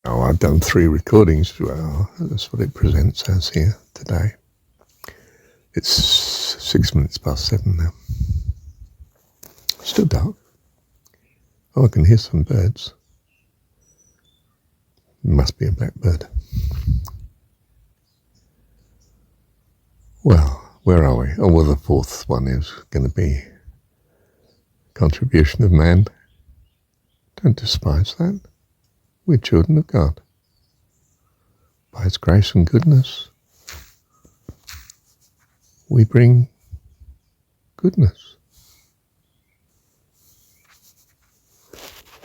Oh, I've done 3 recordings. Well, that's what it presents as here today. It's 6 minutes past 7 now. Still dark. Oh, I can hear some birds. Must be a blackbird. Well, where are we? Oh, well, the 4th one is going to be contribution of man. Don't despise that. We're children of God. By His grace and goodness, we bring goodness.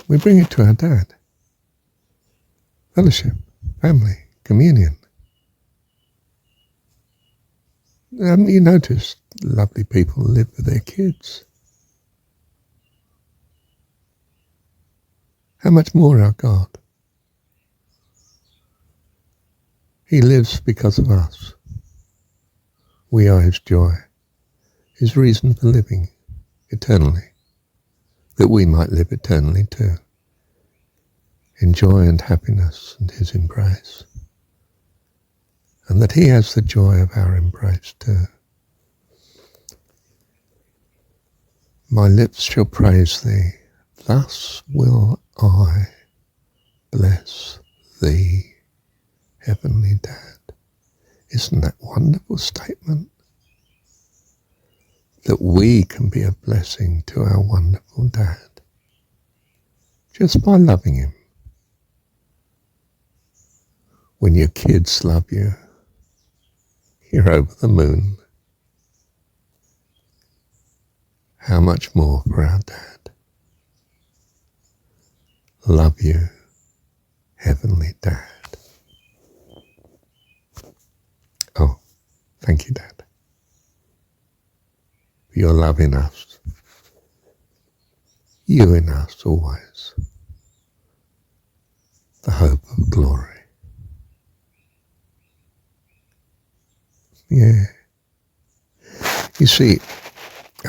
We bring it to our dad. Fellowship, family, communion. Haven't you noticed lovely people live with their kids? How much more our God? He lives because of us. We are His joy, His reason for living eternally, that we might live eternally too, in joy and happiness and His embrace, and that He has the joy of our embrace too. My lips shall praise Thee, thus will I bless Thee, Heavenly Dad. Isn't that a wonderful statement? That we can be a blessing to our wonderful Dad just by loving Him. When your kids love you, you're over the moon. How much more for our Dad? Love you, Heavenly Dad. Oh, thank you, Dad, for your love in us, you in us always, the hope of glory. Yeah. You see,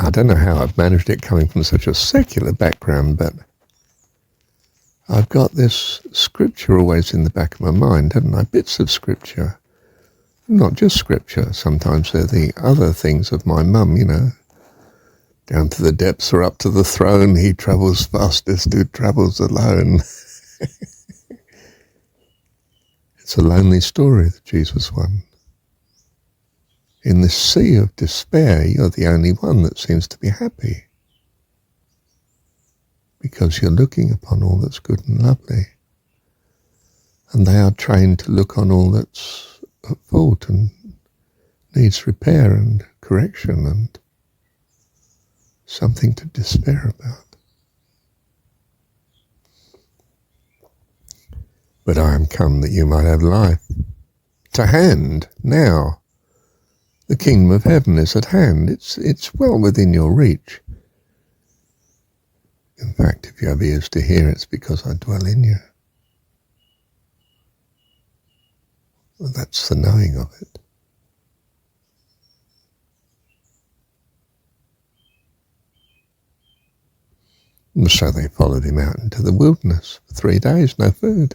I don't know how I've managed it coming from such a secular background, but I've got this scripture always in the back of my mind, haven't I? Bits of scripture. Not just scripture, sometimes they're the other things of my mum, you know. Down to the depths or up to the throne, he travels fastest who travels alone. It's a lonely story, the Jesus one. In this sea of despair, you're the only one that seems to be happy, because you're looking upon all that's good and lovely, and they are trained to look on all that's at fault and needs repair and correction and something to despair about. But I am come that you might have life. To hand, now. The kingdom of heaven is at hand. It's well within your reach. In fact, if you have ears to hear, it's because I dwell in you. Well, that's the knowing of it. And so they followed him out into the wilderness for 3 days, no food.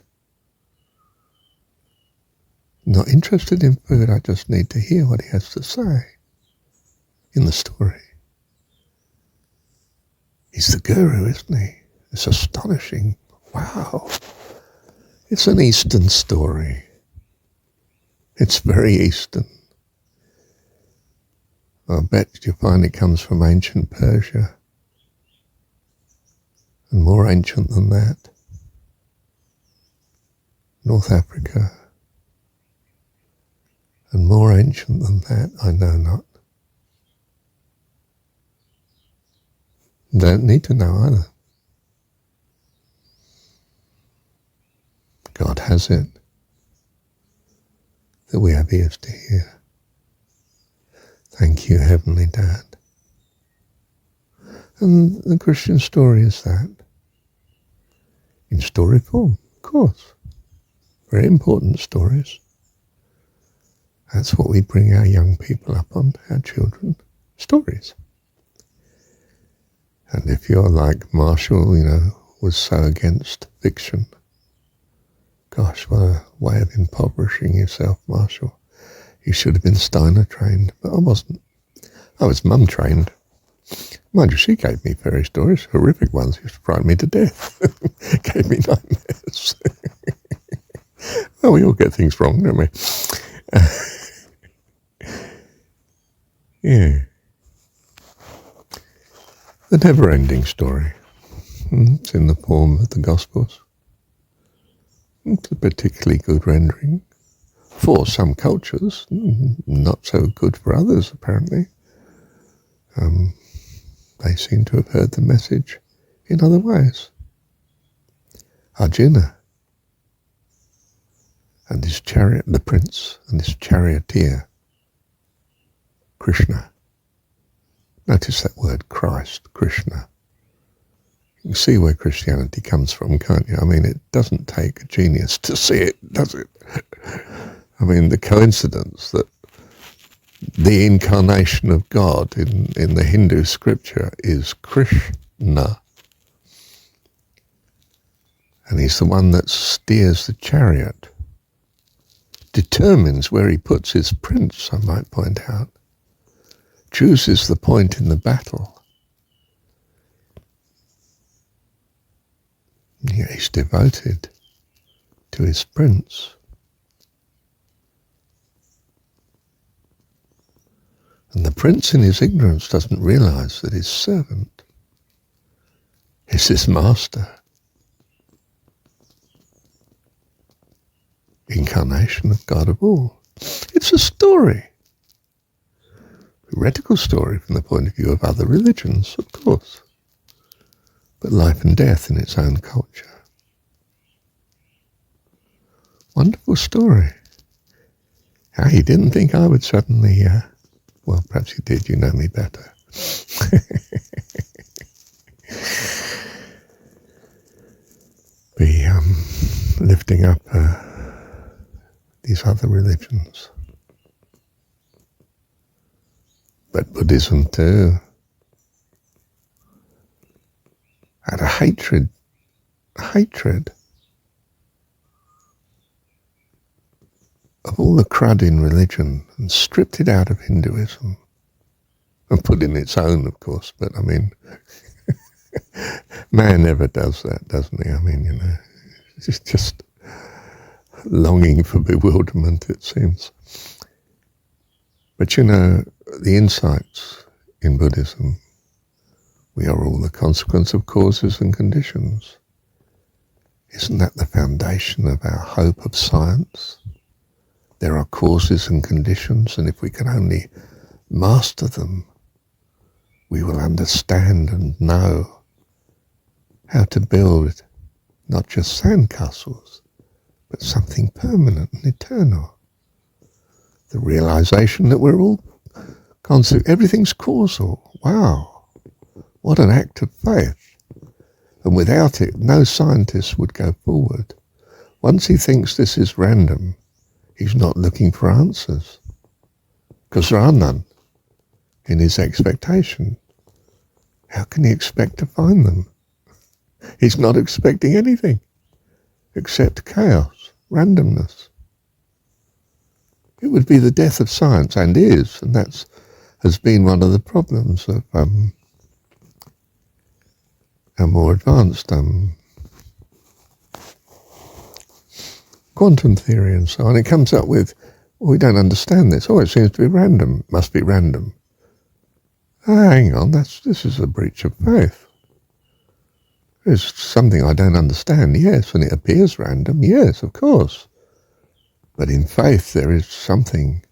Not interested in food, I just need to hear what he has to say in the story. He's the guru, isn't he? It's astonishing. Wow. It's an Eastern story. It's very Eastern. I bet you find it comes from ancient Persia. And more ancient than that. North Africa. And more ancient than that, I know not. Don't need to know either. God has it, that we have ears to hear. Thank you, Heavenly Dad. And the Christian story is that. In story form, of course. Very important stories. That's what we bring our young people up on, our children. Stories. And if you're like Marshall, was so against fiction, Gosh, what a way of impoverishing yourself, Marshall. You should have been Steiner trained, but I wasn't. I was mum trained. Mind you, she gave me fairy stories, horrific ones. She used to frighten me to death. Gave me nightmares. Well, we all get things wrong, don't we? Yeah. The never-ending story. It's in the form of the Gospels. It's a particularly good rendering for some cultures, not so good for others, apparently. They seem to have heard the message in other ways. Arjuna and his chariot, the prince and his charioteer, Krishna. Notice that word, Christ, Krishna. You can see where Christianity comes from, can't you? I mean, it doesn't take a genius to see it, does it? I mean, the coincidence that the incarnation of God in the Hindu scripture is Krishna. And he's the one that steers the chariot, determines where he puts his prince, I might point out, chooses the point in the battle. Yeah, he's devoted to his prince. And the prince in his ignorance doesn't realize that his servant is his master. Incarnation of God of all. It's a story. Heretical story from the point of view of other religions, of course. But life and death in its own culture. Wonderful story. How he didn't think I would suddenly, well, perhaps he did, you know me better. Be lifting up these other religions. But Buddhism too. Had a hatred of all the crud in religion and stripped it out of Hinduism and put in its own, of course, but I mean, man never does that, doesn't he? I mean, you know, it's just longing for bewilderment, it seems. But you know, the insights in Buddhism, we are all the consequence of causes and conditions. Isn't that the foundation of our hope of science? There are causes and conditions, and if we can only master them, we will understand and know how to build not just sandcastles, but something permanent and eternal. The realization that we're all everything's causal. Wow. What an act of faith. And without it, no scientist would go forward. Once he thinks this is random, he's not looking for answers, because there are none in his expectation. How can he expect to find them? He's not expecting anything except chaos, randomness. It would be the death of science, and is, and that's has been one of the problems of our more advanced quantum theory and so on. It comes up with, well, we don't understand this. Oh, it seems to be random. Must be random. Oh, hang on, this is a breach of faith. There's something I don't understand, yes, and it appears random, yes, of course. But in faith there is something,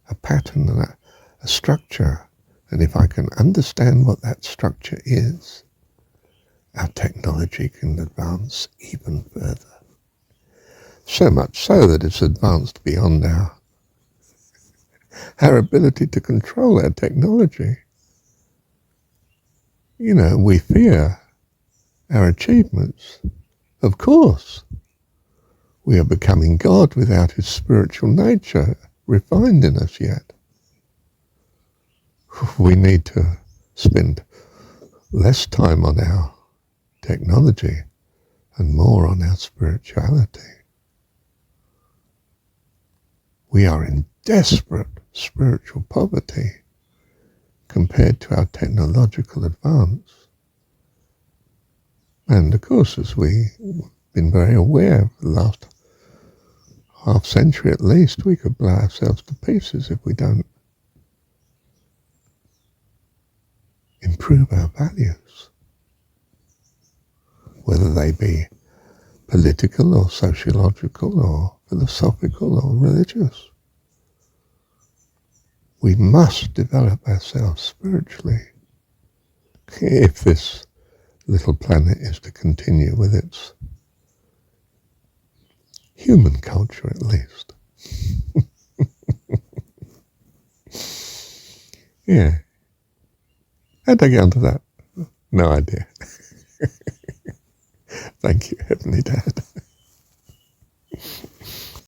a pattern, and a structure. And if I can understand what that structure is, our technology can advance even further. So much so that it's advanced beyond our ability to control our technology. You know, we fear our achievements. Of course. We are becoming God without his spiritual nature refined in us yet. We need to spend less time on our technology and more on our spirituality. we are in desperate spiritual poverty compared to our technological advance. And of course, as we've been very aware for the last half century at least, we could blow ourselves to pieces if we don't improve our values, whether they be political or sociological or philosophical or religious. We must develop ourselves spiritually if this little planet is to continue with its human culture, at least. Yeah. How'd I get onto that? No idea. Thank you, Heavenly Dad.